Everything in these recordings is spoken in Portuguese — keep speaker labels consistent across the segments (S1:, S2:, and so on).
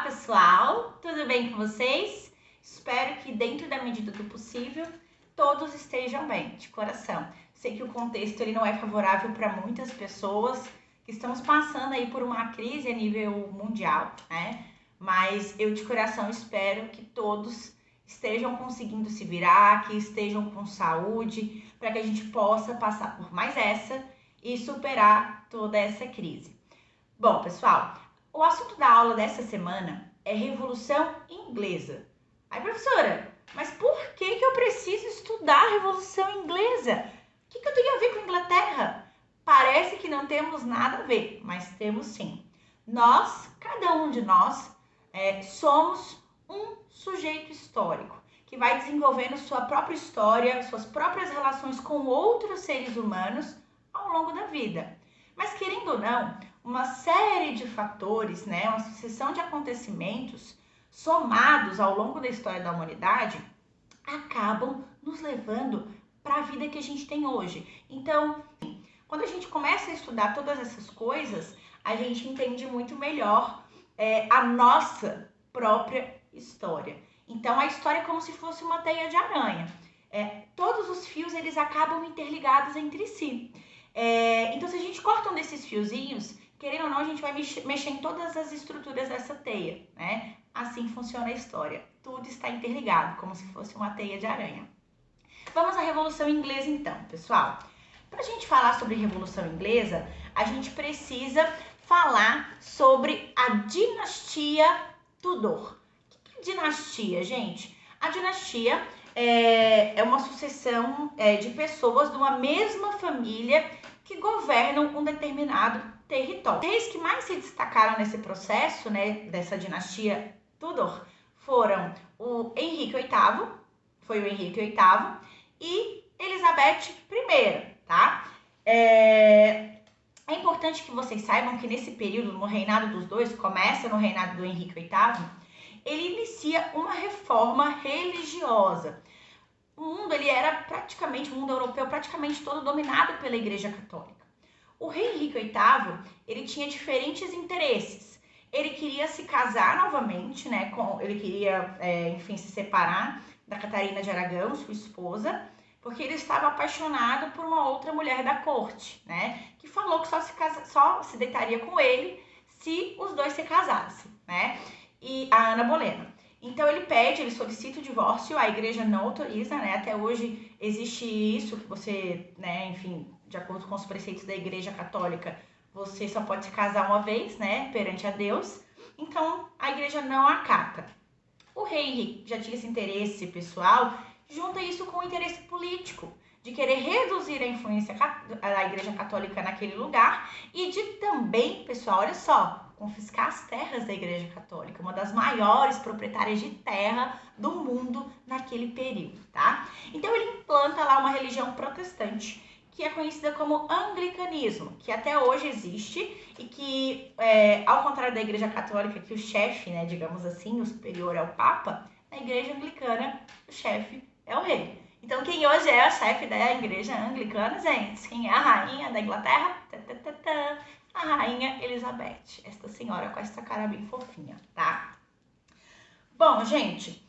S1: pessoal, tudo bem com vocês? Espero que dentro da medida do possível todos estejam bem, de coração. Sei que o contexto ele não é favorável para muitas pessoas, que estamos passando aí por uma crise a nível mundial, né? Mas eu de coração espero que todos estejam conseguindo se virar, que estejam com saúde, para que a gente possa passar por mais essa e superar toda essa crise. Bom, pessoal, o assunto da aula dessa semana é Revolução Inglesa. Ai, professora, mas por que eu preciso estudar a Revolução Inglesa? O que eu tenho a ver com a Inglaterra? Parece que não temos nada a ver, mas temos sim. Nós, cada um de nós, somos um sujeito histórico que vai desenvolvendo sua própria história, suas próprias relações com outros seres humanos ao longo da vida. Mas querendo ou não, uma série de fatores, uma sucessão de acontecimentos somados ao longo da história da humanidade acabam nos levando para a vida que a gente tem hoje. Então, quando a gente começa a estudar todas essas coisas, a gente entende muito melhor a nossa própria história. Então, a história é como se fosse uma teia de aranha. Todos os fios eles acabam interligados entre si. Então, se a gente corta um desses fiozinhos, querendo ou não, a gente vai mexer em todas as estruturas dessa teia, né? Assim funciona a história. Tudo está interligado, como se fosse uma teia de aranha. Vamos à Revolução Inglesa, então, pessoal. Para a gente falar sobre Revolução Inglesa, a gente precisa falar sobre a dinastia Tudor. O que é dinastia, gente? A dinastia é uma sucessão de pessoas de uma mesma família que governam um determinado território. Os reis que mais se destacaram nesse processo, dessa dinastia Tudor, foram o Henrique VIII, foi o Henrique VIII, e Elizabeth I, tá? É importante que vocês saibam que nesse período, no reinado dos dois, começa no reinado do Henrique VIII, ele inicia uma reforma religiosa. O mundo o mundo europeu praticamente todo dominado pela Igreja Católica. O rei Henrique VIII, ele tinha diferentes interesses. Ele queria se casar novamente, ele queria, se separar da Catarina de Aragão, sua esposa, porque ele estava apaixonado por uma outra mulher da corte, que falou que só se deitaria com ele se os dois se casassem, e a Ana Bolena. Então ele solicita o divórcio, a igreja não autoriza, até hoje existe isso, que você, de acordo com os preceitos da igreja católica, você só pode se casar uma vez, perante a Deus, então a igreja não acata. O rei Henrique já tinha esse interesse pessoal, junta isso com o interesse político, de querer reduzir a influência da igreja católica naquele lugar e de também, pessoal, olha só, confiscar as terras da igreja católica, uma das maiores proprietárias de terra do mundo naquele período, tá? Então ele implanta lá uma religião protestante, que é conhecida como anglicanismo, que até hoje existe e que, ao contrário da igreja católica, que o chefe, digamos assim, o superior é o papa, na igreja anglicana o chefe é o rei. Então quem hoje é o chefe da igreja anglicana, gente? Quem é a rainha da Inglaterra? A rainha Elizabeth, esta senhora com essa cara bem fofinha, tá? Bom, gente,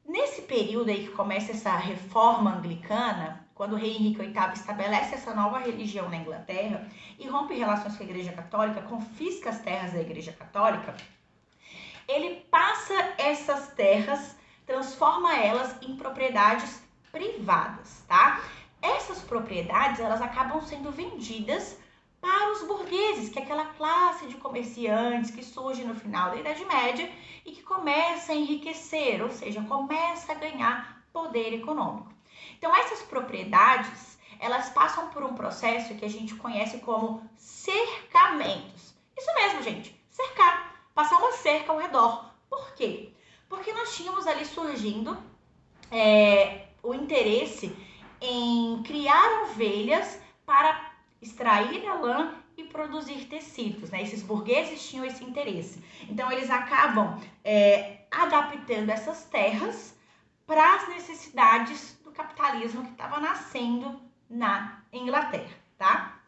S1: nesse período aí que começa essa reforma anglicana, quando o rei Henrique VIII estabelece essa nova religião na Inglaterra e rompe relações com a igreja católica, confisca as terras da igreja católica, ele passa essas terras, transforma elas em propriedades privadas, tá? Essas propriedades, elas acabam sendo vendidas para os burgueses, que é aquela classe de comerciantes que surge no final da Idade Média e que começa a enriquecer, ou seja, começa a ganhar poder econômico. Então, essas propriedades, elas passam por um processo que a gente conhece como cercamentos. Isso mesmo, gente, cercar, passar uma cerca ao redor. Por quê? Porque nós tínhamos ali surgindo o interesse em criar ovelhas para extrair a lã e produzir tecidos, Esses burgueses tinham esse interesse. Então, eles acabam adaptando essas terras para as necessidades do capitalismo que estava nascendo na Inglaterra, tá?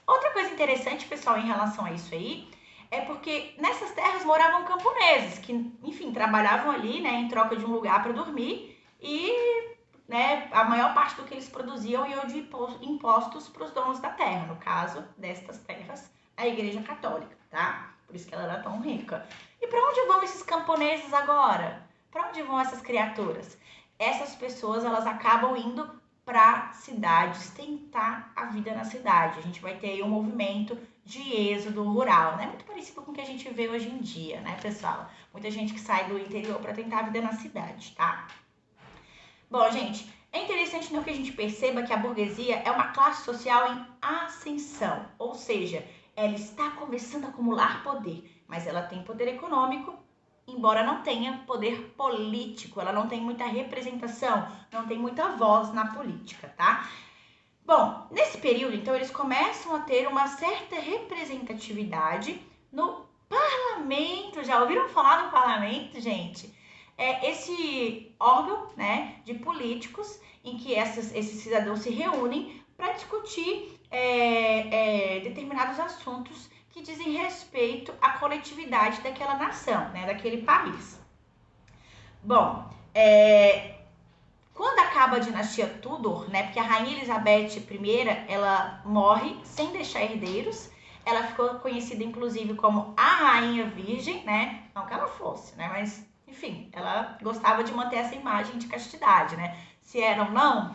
S1: Outra coisa interessante, pessoal, em relação a isso aí, é porque nessas terras moravam camponeses que, enfim, trabalhavam ali, né, em troca de um lugar para dormir e, né, a maior parte do que eles produziam ia de impostos para os donos da terra, no caso destas terras, a Igreja Católica, tá? Por isso que ela era tão rica. E para onde vão esses camponeses agora? Para onde vão essas criaturas? Essas pessoas, elas acabam indo para cidades, tentar a vida na cidade. A gente vai ter aí um movimento de êxodo rural, né? Muito parecido com o que a gente vê hoje em dia, né, pessoal? Muita gente que sai do interior para tentar a vida na cidade, tá? Bom, gente, é interessante que a gente perceba que a burguesia é uma classe social em ascensão, ou seja, ela está começando a acumular poder, mas ela tem poder econômico, embora não tenha poder político, ela não tem muita representação, não tem muita voz na política, tá? Bom, nesse período, então, eles começam a ter uma certa representatividade no parlamento. Já ouviram falar no parlamento, gente? É esse órgão, né, de políticos em que esses cidadãos se reúnem para discutir determinados assuntos que dizem respeito à coletividade daquela nação, né, daquele país. Bom, quando acaba a dinastia Tudor, né, porque a rainha Elizabeth I, ela morre sem deixar herdeiros, ela ficou conhecida inclusive como a Rainha Virgem, né, não que ela fosse, né, mas enfim, ela gostava de manter essa imagem de castidade, né, se era ou não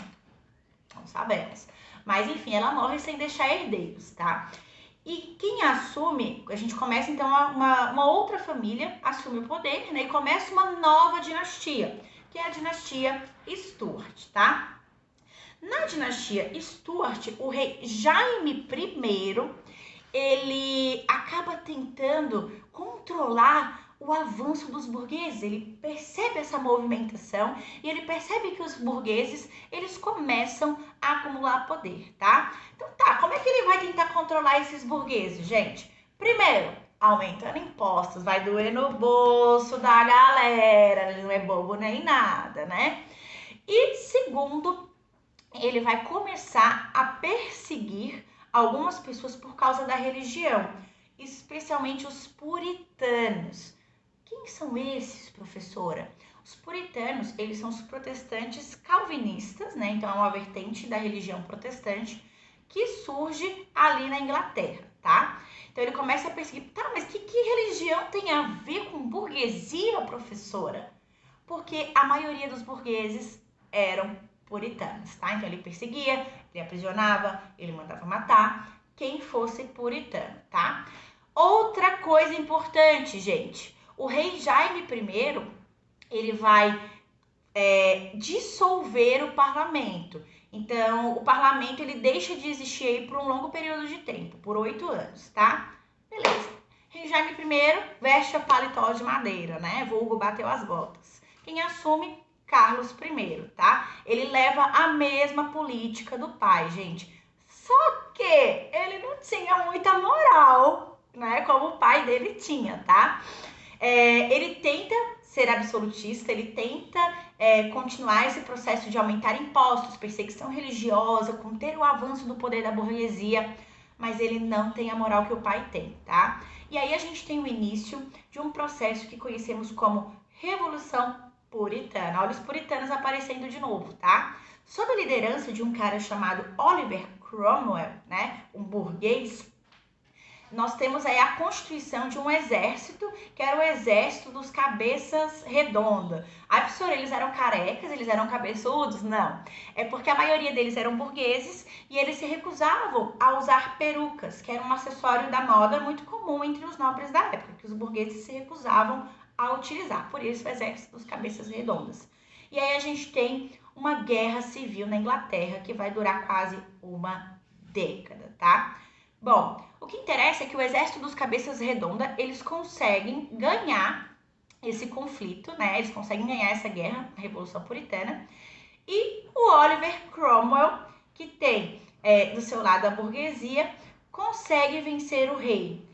S1: sabemos, mas enfim, ela morre sem deixar herdeiros, tá? E quem assume, a gente começa então uma outra família assume o poder, né, e começa uma nova dinastia, que é a dinastia Stuart, tá? Na dinastia Stuart, o rei Jaime I, ele acaba tentando controlar o avanço dos burgueses. Ele percebe essa movimentação e ele percebe que os burgueses, eles começam a acumular poder, tá? Então tá, como é que ele vai tentar controlar esses burgueses, gente? Primeiro, aumentando impostos, vai doer no bolso da galera, ele não é bobo nem nada, né? E segundo, ele vai começar a perseguir algumas pessoas por causa da religião, especialmente os puritanos. Quem são esses, professora? Os puritanos, eles são os protestantes calvinistas, né? Então é uma vertente da religião protestante que surge ali na Inglaterra, tá? Então ele começa a perseguir, tá, mas que religião tem a ver com burguesia, professora? Porque a maioria dos burgueses eram puritanos, tá? Então ele perseguia, ele aprisionava, ele mandava matar quem fosse puritano, tá? Outra coisa importante, gente, o rei Jaime I, ele vai dissolver o parlamento. Então, o parlamento ele deixa de existir aí por um longo período de tempo, por 8 anos, tá? Beleza. Rei Jaime I veste a paletó de madeira, né? Vulgo bateu as botas. Quem assume? Carlos I, tá? Ele leva a mesma política do pai, gente. Só que ele não tinha muita moral, né? Como o pai dele tinha, tá? Ele tenta ser absolutista, ele tenta continuar esse processo de aumentar impostos, perseguição religiosa, conter o avanço do poder da burguesia, mas ele não tem a moral que o pai tem, tá? E aí a gente tem o início de um processo que conhecemos como Revolução Puritana. Olha os puritanos aparecendo de novo, tá? Sob a liderança de um cara chamado Oliver Cromwell, né, um burguês, nós temos aí a constituição de um exército, que era o exército dos cabeças redondas. Aí, professora, eles eram carecas, eles eram cabeçudos? Não. É porque a maioria deles eram burgueses e eles se recusavam a usar perucas, que era um acessório da moda muito comum entre os nobres da época, que os burgueses se recusavam a utilizar. Por isso, o exército dos cabeças redondas. E aí a gente tem uma guerra civil na Inglaterra que vai durar quase uma década, tá? Bom, o que interessa é que o exército dos cabeças redondas, eles conseguem ganhar esse conflito, né? Eles conseguem ganhar essa guerra, a Revolução Puritana. E o Oliver Cromwell, que tem do seu lado a burguesia, consegue vencer o rei.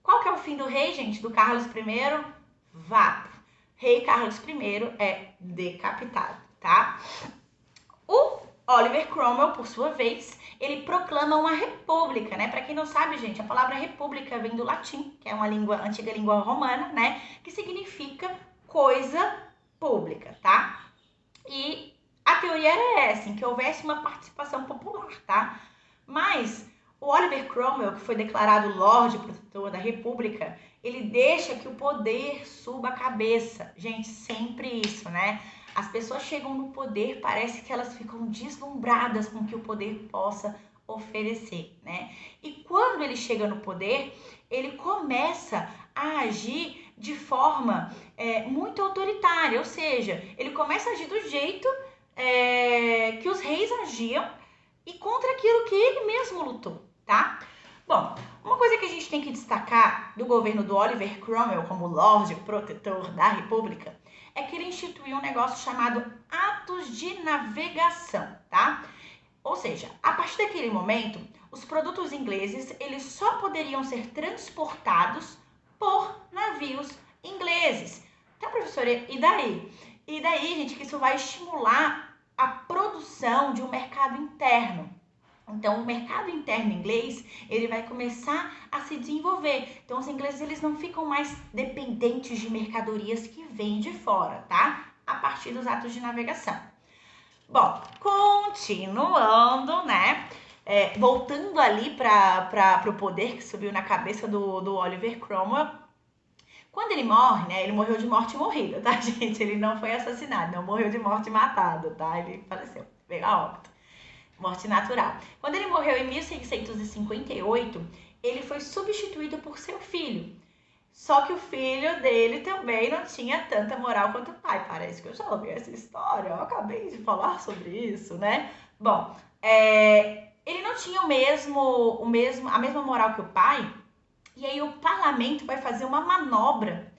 S1: Qual que é o fim do rei, gente? Do Carlos I? Vapo. Rei Carlos I é decapitado, tá? O Oliver Cromwell, por sua vez, ele proclama uma república, né? Para quem não sabe, gente, a palavra república vem do latim, que é uma antiga língua romana, né? Que significa coisa pública, tá? E a teoria era essa, em que houvesse uma participação popular, tá? Mas o Oliver Cromwell, que foi declarado Lorde Protetor da República, ele deixa que o poder suba a cabeça. Gente, sempre isso, né? As pessoas chegam no poder, parece que elas ficam deslumbradas com o que o poder possa oferecer, né? E quando ele chega no poder, ele começa a agir de forma muito autoritária, ou seja, ele começa a agir do jeito que os reis agiam e contra aquilo que ele mesmo lutou, tá? Bom, uma coisa que a gente tem que destacar do governo do Oliver Cromwell como Lorde Protetor da República é que ele instituiu um negócio chamado Atos de Navegação, tá? Ou seja, a partir daquele momento, os produtos ingleses eles só poderiam ser transportados por navios ingleses. Tá, professora? E daí? E daí, gente, que isso vai estimular a produção de um mercado interno. Então, o mercado interno inglês, ele vai começar a se desenvolver. Então, os ingleses, eles não ficam mais dependentes de mercadorias que vêm de fora, tá? A partir dos atos de navegação. Bom, continuando, né? Voltando ali para o poder que subiu na cabeça do Oliver Cromwell. Quando ele morre, né? Ele morreu de morte morrida, tá, gente? Ele não foi assassinado, não morreu de morte matado, tá? Ele faleceu, veio a óbito. Morte natural. Quando ele morreu em 1658, ele foi substituído por seu filho. Só que o filho dele também não tinha tanta moral quanto o pai. Parece que eu já ouvi essa história, eu acabei de falar sobre isso, né? Bom, ele não tinha a mesma moral que o pai, e aí o parlamento vai fazer uma manobra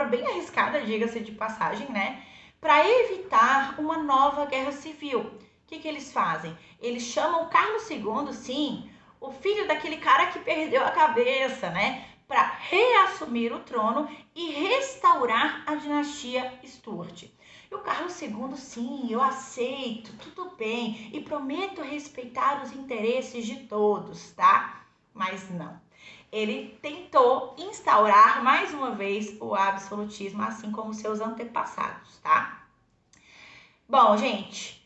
S1: bem arriscada, diga-se de passagem, né? Para evitar uma nova guerra civil. O que eles fazem? Eles chamam Carlos II, sim, o filho daquele cara que perdeu a cabeça, né? Para reassumir o trono e restaurar a dinastia Stuart. E o Carlos II, sim, eu aceito, tudo bem, e prometo respeitar os interesses de todos, tá? Mas não. Ele tentou instaurar mais uma vez o absolutismo, assim como seus antepassados, tá? Bom, gente,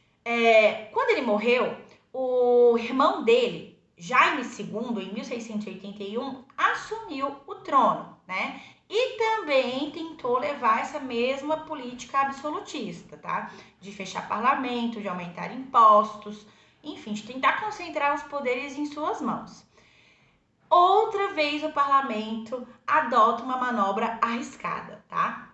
S1: quando ele morreu, o irmão dele, Jaime II, em 1681, assumiu o trono, né? E também tentou levar essa mesma política absolutista, tá? De fechar parlamento, de aumentar impostos, enfim, de tentar concentrar os poderes em suas mãos. Outra vez o parlamento adota uma manobra arriscada, tá?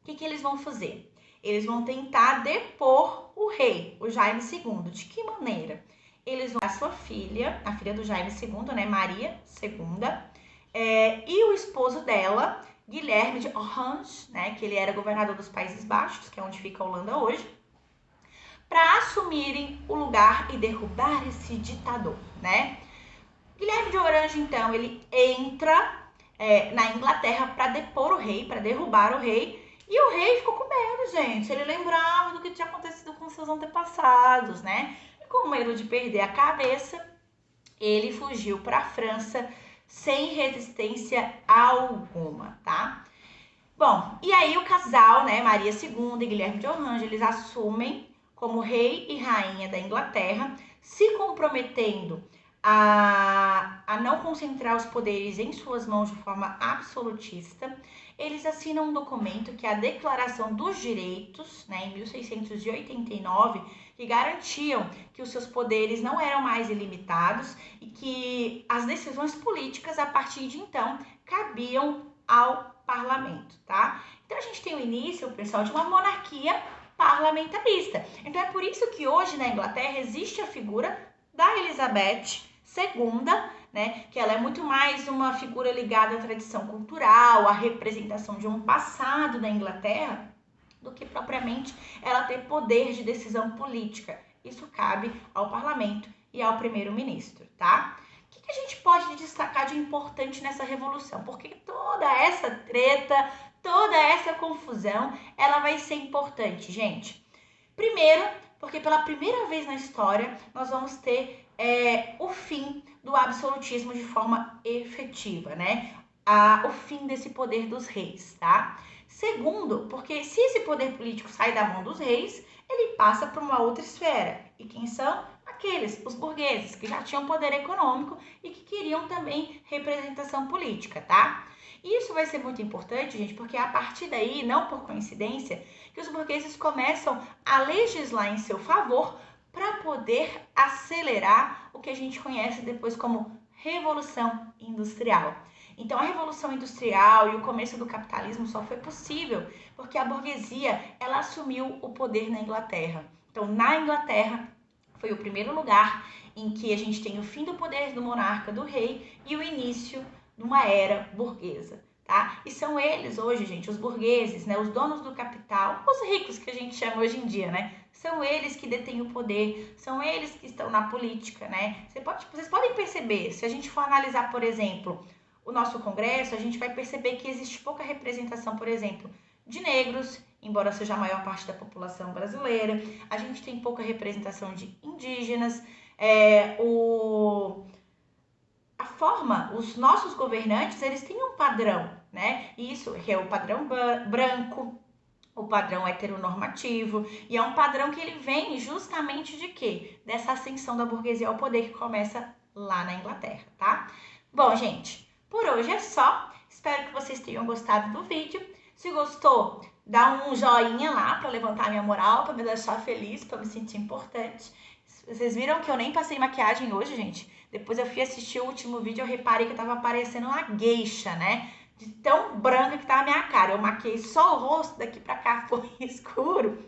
S1: O que eles vão fazer? Eles vão tentar depor o rei, o Jaime II. De que maneira? Eles vão a sua filha, a filha do Jaime II, né, Maria II, e o esposo dela, Guilherme de Orange, né, que ele era governador dos Países Baixos, que é onde fica a Holanda hoje, para assumirem o lugar e derrubar esse ditador, né? Guilherme de Orange, então, ele entra na Inglaterra para depor o rei, para derrubar o rei, e o rei ficou com medo, gente. Ele lembrava do que tinha acontecido com seus antepassados, né? E com medo de perder a cabeça, ele fugiu para a França sem resistência alguma, tá? Bom, e aí o casal, né, Maria II e Guilherme de Orange, eles assumem como rei e rainha da Inglaterra, se comprometendo a não concentrar os poderes em suas mãos de forma absolutista. Eles assinam um documento que é a Declaração dos Direitos, né, em 1689, que garantiam que os seus poderes não eram mais ilimitados e que as decisões políticas, a partir de então, cabiam ao parlamento, tá? Então a gente tem o início, pessoal, de uma monarquia parlamentarista. Então é por isso que hoje na Inglaterra existe a figura da Elizabeth II, né, que ela é muito mais uma figura ligada à tradição cultural, à representação de um passado da Inglaterra, do que propriamente ela ter poder de decisão política. Isso cabe ao parlamento e ao primeiro-ministro, tá? O que a gente pode destacar de importante nessa revolução? Porque toda essa treta, toda essa confusão, ela vai ser importante, gente. Primeiro, Porque pela primeira vez na história, nós vamos ter o fim do absolutismo de forma efetiva, né? O fim desse poder dos reis, tá? Segundo, porque se esse poder político sai da mão dos reis, ele passa para uma outra esfera. E quem são? Aqueles, os burgueses, que já tinham poder econômico e que queriam também representação política, tá? E isso vai ser muito importante, gente, porque a partir daí, não por coincidência, que os burgueses começam a legislar em seu favor para poder acelerar o que a gente conhece depois como Revolução Industrial. Então, a Revolução Industrial e o começo do capitalismo só foi possível porque a burguesia ela assumiu o poder na Inglaterra. Então, na Inglaterra, foi o primeiro lugar em que a gente tem o fim do poder do monarca, do rei, e o início de uma era burguesa. Tá? E são eles hoje, gente, os burgueses, né, os donos do capital, os ricos que a gente chama hoje em dia, né? São eles que detêm o poder, são eles que estão na política, né? Vocês podem perceber, se a gente for analisar, por exemplo, o nosso Congresso, a gente vai perceber que existe pouca representação, por exemplo, de negros, embora seja a maior parte da população brasileira. A gente tem pouca representação de indígenas. Os nossos governantes, eles têm um padrão, né? Isso que é o padrão branco, o padrão heteronormativo, e é um padrão que ele vem justamente de quê? Dessa ascensão da burguesia ao poder que começa lá na Inglaterra, tá? Bom, gente, por hoje é só. Espero que vocês tenham gostado do vídeo. Se gostou, dá um joinha lá para levantar minha moral, para me deixar feliz, para me sentir importante. Vocês viram que eu nem passei maquiagem hoje, gente? Depois eu fui assistir o último vídeo, eu reparei que eu tava parecendo uma geisha, né? De tão branca que tava a minha cara. Eu maquiei só o rosto, daqui pra cá foi escuro.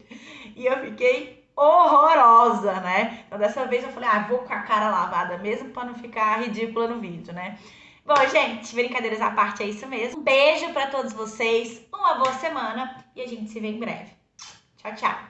S1: E eu fiquei horrorosa, né? Então dessa vez eu falei, vou com a cara lavada mesmo pra não ficar ridícula no vídeo, né? Bom, gente, brincadeiras à parte, é isso mesmo. Um beijo pra todos vocês, uma boa semana e a gente se vê em breve. Tchau, tchau!